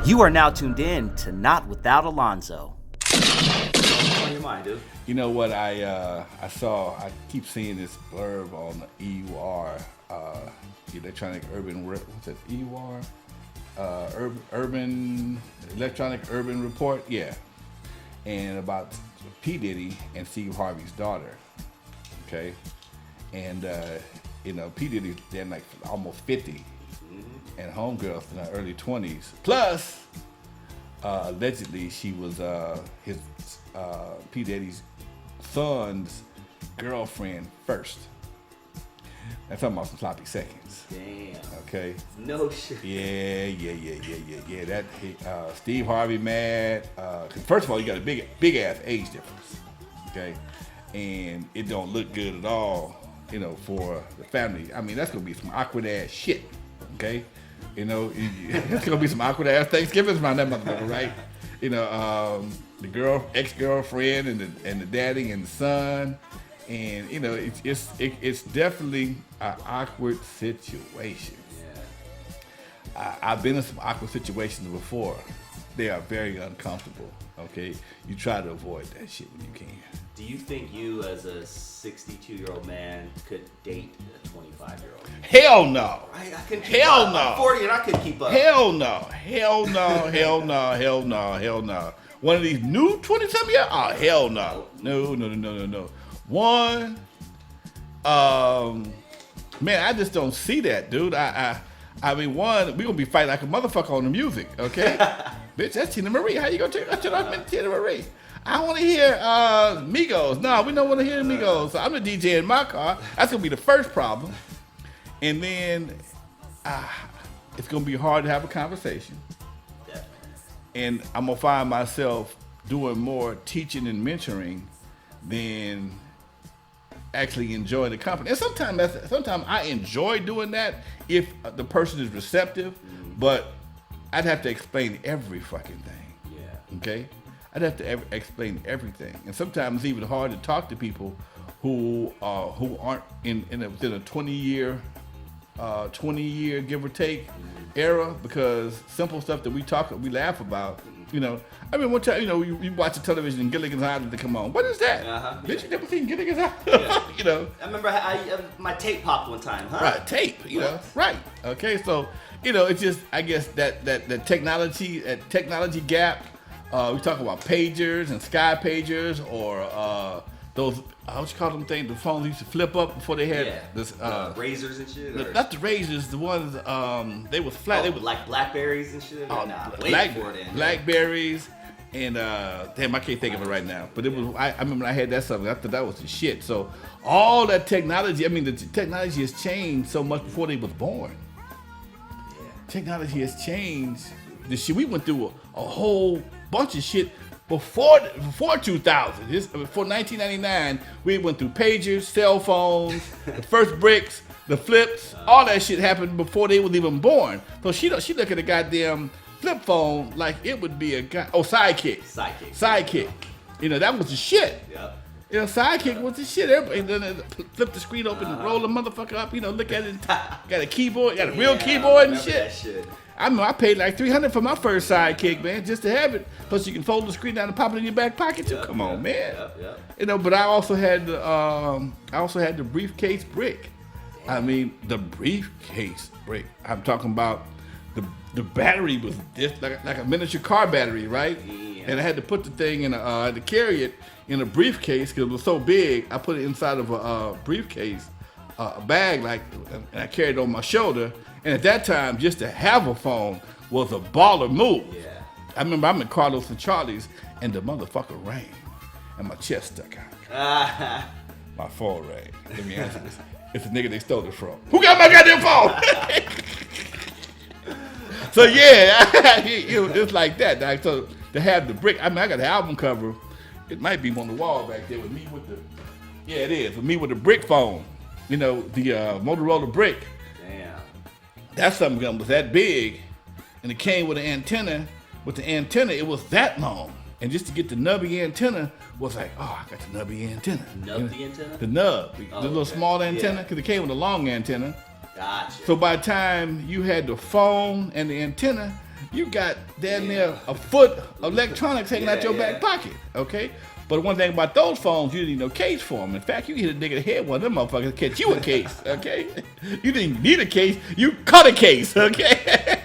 You are now tuned in to Not Without Alonzo. What's on your mind, dude? You know what I saw? I keep seeing this blurb on the EUR, electronic urban. What's that? EUR, urban electronic urban report. Yeah, and about P. Diddy and Steve Harvey's daughter. Okay, and P. Diddy's then like almost 50. And homegirls in her early 20s. Plus, allegedly, she was his P. Diddy's son's girlfriend first. I'm talking about some sloppy seconds. Damn. Okay. No shit. Yeah. That Steve Harvey mad. 'Cause first of all, you got a big ass age difference. Okay, and it don't look good at all. For the family. I mean, that's gonna be some awkward ass shit. Okay. It's gonna be some awkward ass Thanksgivings around that motherfucker, right? The ex-girlfriend and the daddy and the son, and it's definitely an awkward situation. Yeah. I've been in some awkward situations before. They are very uncomfortable. Okay, you try to avoid that shit when you can. Do you think you, as a 62-year-old man, could date a 25-year-old? Hell no. Right? I couldn't keep up. No. I'm 40 and I couldn't keep up. Hell no. One of these new 20-something years? Oh, hell no. No. One, man, I just don't see that, dude. I mean, one, we gonna be fighting like a motherfucker on the music, okay? Bitch, that's Tina Marie. How you gonna turn off Tina Marie? I want to hear Migos. No, we don't want to hear Migos. So I'm the DJ in my car. That's going to be the first problem. And then it's going to be hard to have a conversation. Definitely. And I'm going to find myself doing more teaching and mentoring than actually enjoying the company. And sometimes I enjoy doing that if the person is receptive, but I'd have to explain every fucking thing. Yeah. Okay? I'd have to explain everything, and sometimes it's even hard to talk to people who aren't within a 20-year give or take era, because simple stuff that we laugh about. I mean, one time, you watch the television and Gilligan's Island to come on. What is that? Bitch, you never seen Gilligan's Island? Yeah. I remember my tape popped one time, huh? Right, tape. Right. Okay, so it's just, I guess that technology gap. We talk about pagers and sky pagers, or those, what you call them things, the phones used to flip up before they had this razors and shit. Not the razors, the ones they was flat. They was like Blackberries and shit. Blackberries and damn, I can't think of it right now. But it was. I remember I had that stuff. I thought that was the shit. So all that technology. I mean, the technology has changed so much before they was born. Yeah. Technology has changed. The shit we went through a whole bunch of shit before 2000. Before 1999, we went through pagers, cell phones, the first bricks, the flips. All that shit happened before they was even born. So she look at a goddamn flip phone like it would be a sidekick. Sidekick. That was the shit. Yep. Sidekick was the shit. Everybody then flip the screen open and roll the motherfucker up. Look at it. Got a keyboard. Got a real keyboard and shit. That shit. I paid like $300 for my first sidekick, man, just to have it. Plus, you can fold the screen down and pop it in your back pocket too. Come on, man. Yep. But I also had the briefcase brick. I mean, the briefcase brick. I'm talking about the battery was just like a miniature car battery, right? Yeah. And I had to put the thing in I had to carry it in a briefcase because it was so big. I put it inside of a briefcase, a bag, and I carried it on my shoulder. And at that time, just to have a phone was a baller move. Yeah. I remember I'm in Carlos and Charlie's, and the motherfucker rang, and my chest stuck out. My phone rang. Let me answer this. It's the nigga they stole it from. Who got my goddamn phone? So yeah, it's like that. Like, so to have the brick, I got the album cover. It might be on the wall back there with me with the. Yeah, it is with me with the brick phone. The Motorola brick. That's something that was that big, and it came with an antenna. With the antenna, it was that long. And just to get the nubby antenna was like, oh, I got the nubby antenna. The antenna? The nub, the little small antenna, because it came with a long antenna. Gotcha. So by the time you had the phone and the antenna, You got damn near a foot of electronics hanging out your back pocket, okay? But one thing about those phones, you didn't need no case for them. In fact, you hit a nigga in the head, one of them motherfuckers catch you a case, okay? You didn't need a case, you cut a case, okay?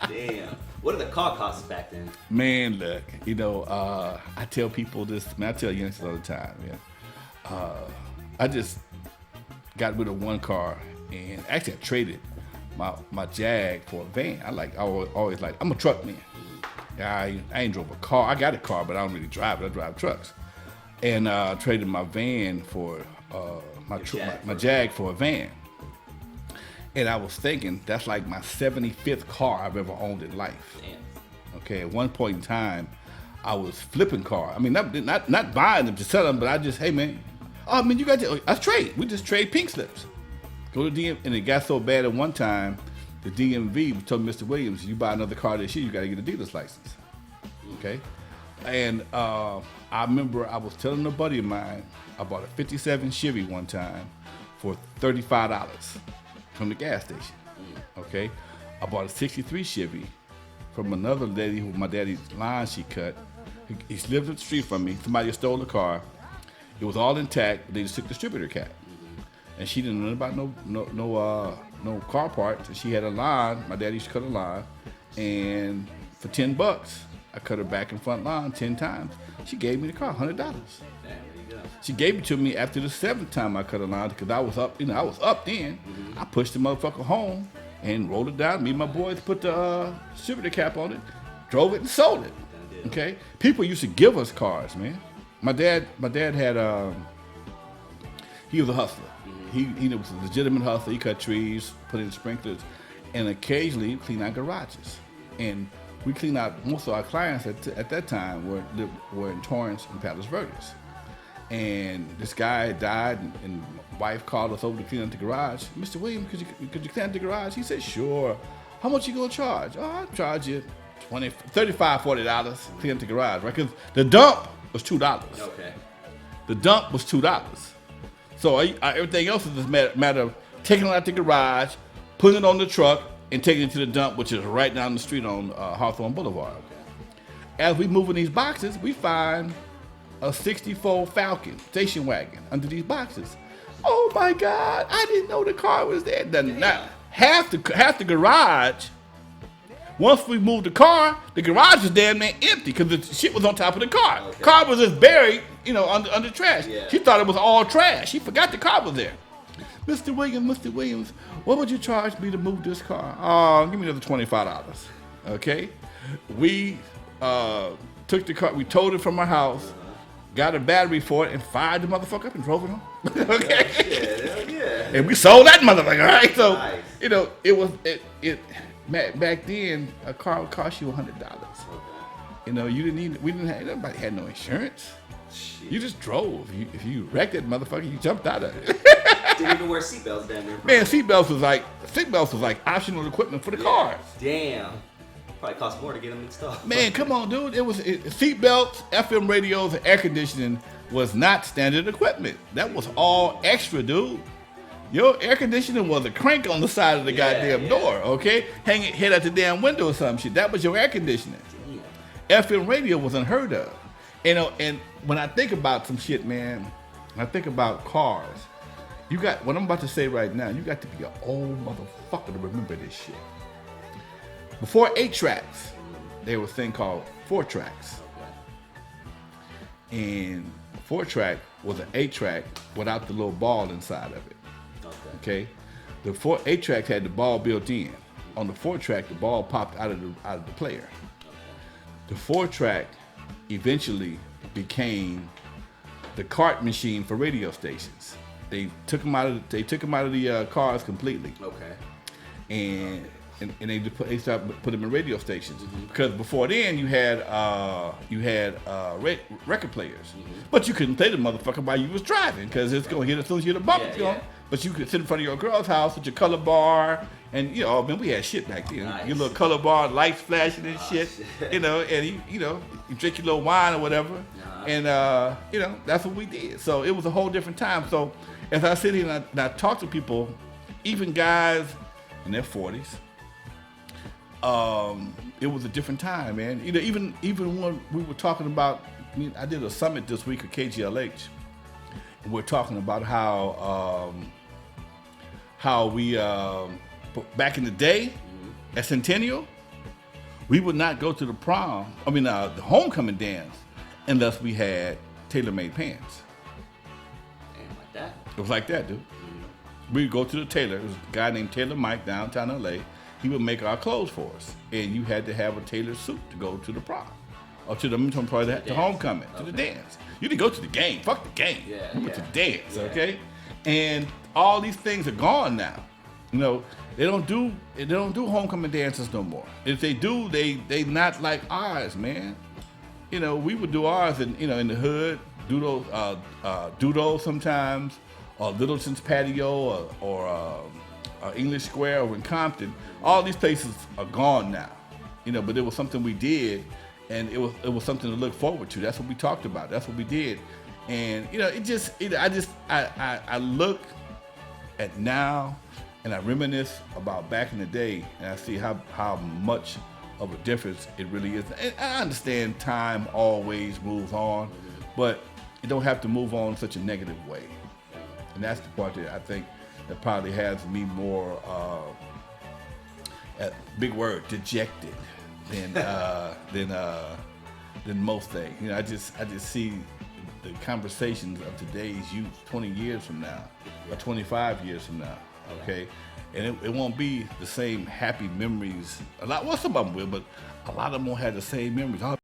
Damn. What are the car costs back then? Man, look, I tell people this, I tell youngsters all the time, I just got rid of one car, and actually I traded my Jag for a van. I always like, I'm a truck man. I ain't drove a car. I got a car, but I don't really drive it. I drive trucks. And traded my van for my Jag for a van. And I was thinking, that's like my 75th car I've ever owned in life. Damn. Okay, at one point in time, I was flipping cars. I mean, not buying them to sell them, but I just, hey man, oh man, you got to, I trade. We just trade pink slips. Go to DM, and it got so bad at one time, the DMV told Mr. Williams, you buy another car this year, you got to get a dealer's license. Okay? And I remember I was telling a buddy of mine, I bought a 57 Chevy one time for $35 from the gas station. Okay? I bought a 63 Chevy from another lady who my daddy's line she cut. He lived up the street from me. Somebody stole the car. It was all intact, but they just took the distributor cap. And she didn't know about no car parts. And she had a line. My dad used to cut a line, and for $10, I cut her back and front line 10 times. She gave me the car, $100. There you go. She gave it to me after the 7th time I cut a line because I was up. I was up then. Mm-hmm. I pushed the motherfucker home and rolled it down. Me and my boys put the distributor cap on it, drove it and sold it. Okay. People used to give us cars, man. My dad had he was a hustler. He was a legitimate hustler. He cut trees, put in sprinklers, and occasionally clean out garages. And we cleaned out, most of our clients at that time were in Torrance and Palos Verdes. And this guy died, and my wife called us over to clean out the garage. Mr. Williams, could you clean out the garage? He said, sure. How much you gonna charge? Oh, I'll charge you $35, $40 clean out the garage, right? Because the dump was $2. Okay. The dump was $2. So everything else is just a matter of taking it out the garage, putting it on the truck, and taking it to the dump, which is right down the street on Hawthorne Boulevard. As we move in these boxes, we find a 64 Falcon station wagon under these boxes. Oh my God, I didn't know the car was there. Now, half the garage, once we moved the car, the garage was damn near empty because the shit was on top of the car. Okay. Car was just buried, under trash. Yeah. She thought it was all trash. She forgot the car was there. Mr. Williams, what would you charge me to move this car? Oh, give me another $25. Okay? We took the car, we towed it from our house, got a battery for it, and fired the motherfucker up and drove it home. Okay? Yeah. And we sold that motherfucker, right? So, nice. Back then, a car would cost you $100. Nobody had no insurance. Shit. You just drove. If you wrecked that motherfucker, you jumped out of it. Didn't even wear seatbelts down there. Man, seatbelts was like optional equipment for the cars. Damn. Probably cost more to get them installed. Man, come on, dude. Seatbelts, FM radios, and air conditioning was not standard equipment. That was all extra, dude. Your air conditioning was a crank on the side of the goddamn door, okay? Hang it head out the damn window or some shit. That was your air conditioning. FM radio was unheard of. And when I think about some shit, man, when I think about cars, what I'm about to say right now, you got to be an old motherfucker to remember this shit. Before 8 tracks, there was a thing called 4 tracks. And 4 track was an 8 track without the little ball inside of it. Okay? The 8 track had the ball built in. On the 4 track, the ball popped out of the player. The 4 track eventually became the cart machine for radio stations. They took them out of the cars completely. Okay. And they started putting them in radio stations, because before then you had record players, but you couldn't play the motherfucker while you was driving because it's gonna hit as soon as you hit a bump. But you could sit in front of your girl's house with your color bar, and man, we had shit back then. Nice. Your little color bar, lights flashing and shit. And you drink your little wine or whatever, and that's what we did. So it was a whole different time. So as I sit here and I talk to people, even guys in their 40s. it was a different time, man. You know, even when we were talking about, I did a summit this week at KGLH, and we're talking about how we back in the day at Centennial, we would not go to the prom. The homecoming dance, unless we had tailor-made pants. And like that. It was like that, dude. We'd go to the tailor. There was a guy named Tailor Mike downtown LA. He would make our clothes for us, and you had to have a tailored suit to go to the prom, or to the homecoming, to the dance. You didn't go to the game. Fuck the game. Yeah, you went to the dance, okay? And all these things are gone now. You know, they don't do homecoming dances no more. If they do, they not like ours, man. You know, we would do ours in the hood, Doodle sometimes, or Littleton's Patio, or English Square over in Compton. All these places are gone now, but it was something we did, and it was something to look forward to. That's what we talked about. That's what we did, and I look at now, and I reminisce about back in the day, and I see how much of a difference it really is. And I understand time always moves on, but it don't have to move on in such a negative way, and that's the part that I think that probably has me more, big word, dejected than most things. I just see the conversations of today's youth 20 years from now, or 25 years from now, okay? And it won't be the same happy memories. Some of them will, but a lot of them won't have the same memories. Oh,